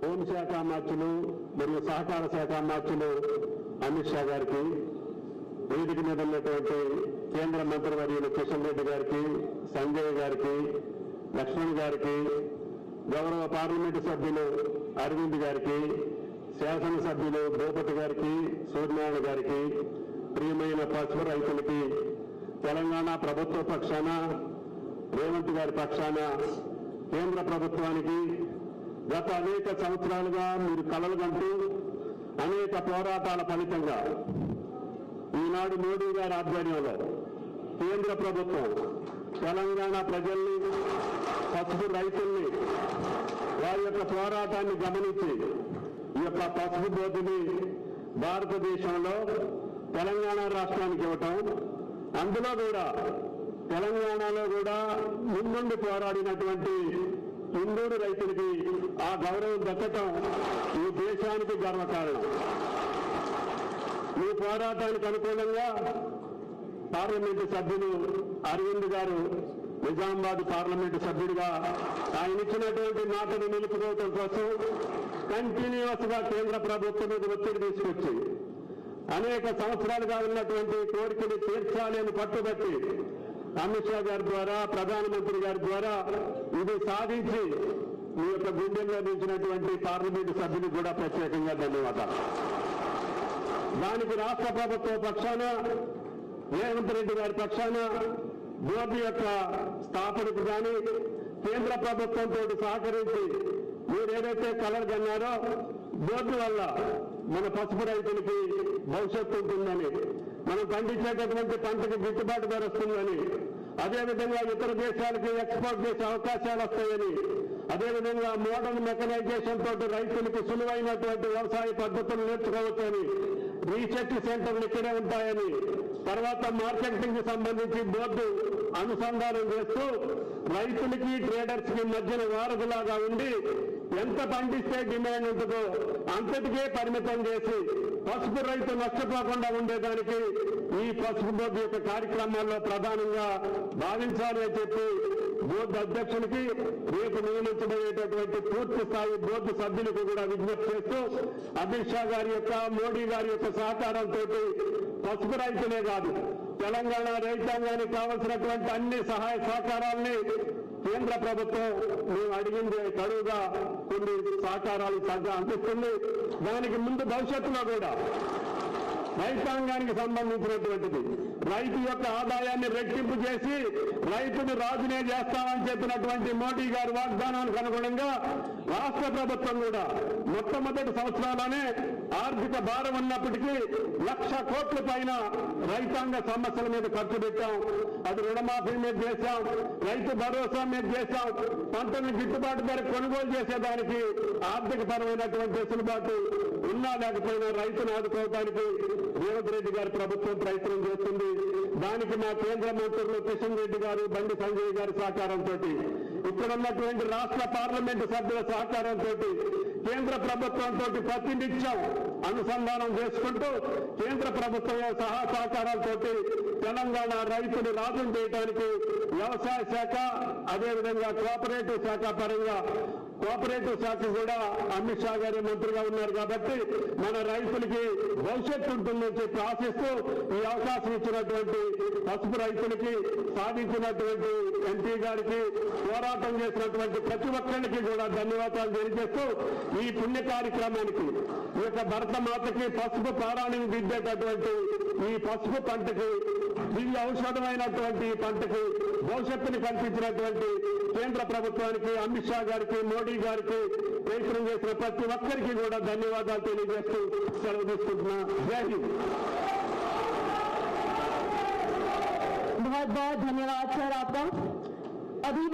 హోంశాఖ మార్చులు మరియు సహకార శాఖ మార్చులు అమిత్ షా గారికి, వేదిక మీద ఉన్నటువంటి కేంద్ర మంత్రివర్యులు కిషన్ రెడ్డి గారికి, సంజయ్ గారికి, లక్ష్మణ్ గారికి, గౌరవ పార్లమెంటు సభ్యులు అరవింద్ గారికి, శాసనసభ్యులు భూపతి గారికి, సూర్యనారాయణ గారికి, ప్రియమైన పసుపు రైతులకి తెలంగాణ ప్రభుత్వ పక్షాన, రేవంత్ గారి పక్షాన కేంద్ర ప్రభుత్వానికి గత అనేక సంవత్సరాలుగా మీరు కలలు కంటూ అనేక పోరాటాల ఫలితంగా ఈనాడు మోడీ గారి ఆధ్వర్యంలో కేంద్ర ప్రభుత్వం తెలంగాణ ప్రజల్ని, పసుపు రైతుల్ని వారి యొక్క పోరాటాన్ని గమనించి ఈ యొక్క పసుపు బోర్డుని భారతదేశంలో తెలంగాణ రాష్ట్రానికి ఇవ్వటం, అందులో కూడా తెలంగాణలో కూడా ముందుండి పోరాడినటువంటి ఇందూరు రైతులకి ఆ గౌరవం దక్కటం ఈ దేశానికి గర్వకారణం. ఈ పోరాటానికి అనుకూలంగా పార్లమెంటు సభ్యులు అరవింద్ గారు నిజామాబాద్ పార్లమెంటు సభ్యుడిగా ఆయన ఇచ్చినటువంటి మాటను నిలుపుకోవటం కోసం కంటిన్యూస్ గా కేంద్ర ప్రభుత్వం మీద ఒత్తిడి తీసుకొచ్చి అనేక సంవత్సరాలుగా ఉన్నటువంటి కోరికలు తీర్చాలి అని పట్టుబట్టి అమిత్ షా గారి ద్వారా, ప్రధానమంత్రి గారి ద్వారా ఇది సాధించి మీ యొక్క గుండెల్లో నిలిచినటువంటి పార్లమెంటు సభ్యులకు కూడా ప్రత్యేకంగా ధన్యవాదాలు. దానికి రాష్ట్ర ప్రభుత్వ పక్షాన, రేవంత్ రెడ్డి గారి పక్షాన బోర్డు యొక్క స్థాపనకు కానీ కేంద్ర ప్రభుత్వంతో సహకరించి మీరు ఏదైతే కలర్ కన్నారో బోర్డు వల్ల మన పసుపు రైతులకి భవిష్యత్తు ఉంటుందని, మనం పండించేటటువంటి పంటకి గిట్టుబాటు ధర వస్తుందని, అదేవిధంగా ఇతర దేశాలకి ఎక్స్పోర్ట్ చేసే అవకాశాలు వస్తాయని, అదేవిధంగా మోడర్న్ మెకనైజేషన్ తోటి రైతులకు సులువైనటువంటి వ్యవసాయ పద్ధతులు నేర్చుకోవచ్చని, రీసెర్చ్ సెంటర్లు ఇక్కడే ఉంటాయని, తర్వాత మార్కెటింగ్ కి సంబంధించి బోర్డు అనుసంధానం చేస్తూ రైతులకి, ట్రేడర్స్ కి మధ్యన వారధిలాగా ఉండి ఎంత పండిస్తే డిమాండ్ ఉంటుందో అంతటికే పరిమితం చేసి పసుపు రైతు నష్టపోకుండా ఉండేదానికి ఈ పసుపు బోర్డు యొక్క కార్యక్రమాల్లో ప్రధానంగా భావించాలి అని చెప్పి బోర్డు అధ్యక్షునికి, రేపు నియమించబడేటటువంటి పూర్తి స్థాయి బోర్డు సభ్యులకు కూడా విజ్ఞప్తి చేస్తూ అమిత్ షా గారి యొక్క, మోడీ గారి యొక్క సహకారంతో పసుపు రైతులే కాదు తెలంగాణ రైతాంగానికి కావలసినటువంటి అన్ని సహాయ సహకారాలని కేంద్ర ప్రభుత్వం మేము అడిగింది కడువుగా కొన్ని సహకారాలు అందిస్తుంది. దానికి ముందు భవిష్యత్తులో కూడా రైతాంగానికి సంబంధించినటువంటిది రైతు యొక్క ఆదాయాన్ని రెట్టింపు చేసి రైతును రాజునే చేస్తామని చెప్పినటువంటి మోడీ గారి వాగ్దానానికి అనుగుణంగా రాష్ట్ర ప్రభుత్వం కూడా మొట్టమొదటి సంవత్సరాల్లోనే ఆర్థిక భారం ఉన్నప్పటికీ 1,00,000 కోట్ల పైన రైతాంగ సమస్యల మీద ఖర్చు పెట్టాం. అది రుణమాఫీ మీద చేశాం, రైతు భరోసా మీద చేశాం, పంటను గిట్టుబాటు ధర కొనుగోలు చేసేదానికి ఆర్థిక పరమైనటువంటి వెసులుబాటు ఉన్నా లేకపోయినా రైతును ఆదుకోవడానికి రేవంత్ రెడ్డి గారి ప్రభుత్వం ప్రయత్నం చేస్తుంది. దానికి మా కేంద్ర మంత్రులు కిషన్ రెడ్డి గారు, బండి సంజయ్ గారి సహకారంతో, ఇక్కడ ఉన్నటువంటి రాష్ట్ర పార్లమెంటు సభ్యుల సహకారంతో, కేంద్ర ప్రభుత్వంతో ప్రతినిత్యం అనుసంధానం చేసుకుంటూ కేంద్ర ప్రభుత్వం సహకారాలతో తెలంగాణ రైతులు రాజును చేయడానికి వ్యవసాయ శాఖ, అదేవిధంగా కోఆపరేటివ్ శాఖ పరంగా, కోఆపరేటివ్ శాఖ కూడా అమిత్ షా గారి మంత్రిగా ఉన్నారు కాబట్టి మన రైతులకి భవిష్యత్తు ఉంటుందని చెప్పి ఆశిస్తూ ఈ అవకాశం ఇచ్చినటువంటి పసుపు రైతులకి, సాధించినటువంటి ఎంపీ గారికి, పోరాటం చేసినటువంటి ప్రతి ఒక్కరికి కూడా ధన్యవాదాలు తెలియజేస్తూ ఈ పుణ్య కార్యక్రమానికి, ఈ యొక్క భరతమాతకి పసుపు పారాణిని దిద్దేటటువంటి ఈ పసుపు పంటకి, దివ్య ఔషధమైనటువంటి పంటకి భవిష్యత్తుని కల్పించినటువంటి కేంద్ర ప్రభుత్వానికి, అమిత్ షా గారికి, మోడీ గారికి, ప్రయత్నం చేసిన ప్రతి ఒక్కరికి కూడా ధన్యవాదాలు తెలియజేస్తూ సెలవు తీసుకుంటున్నా. జై హింద్. बहुत बहुत धन्यवाद सर आपका. अभी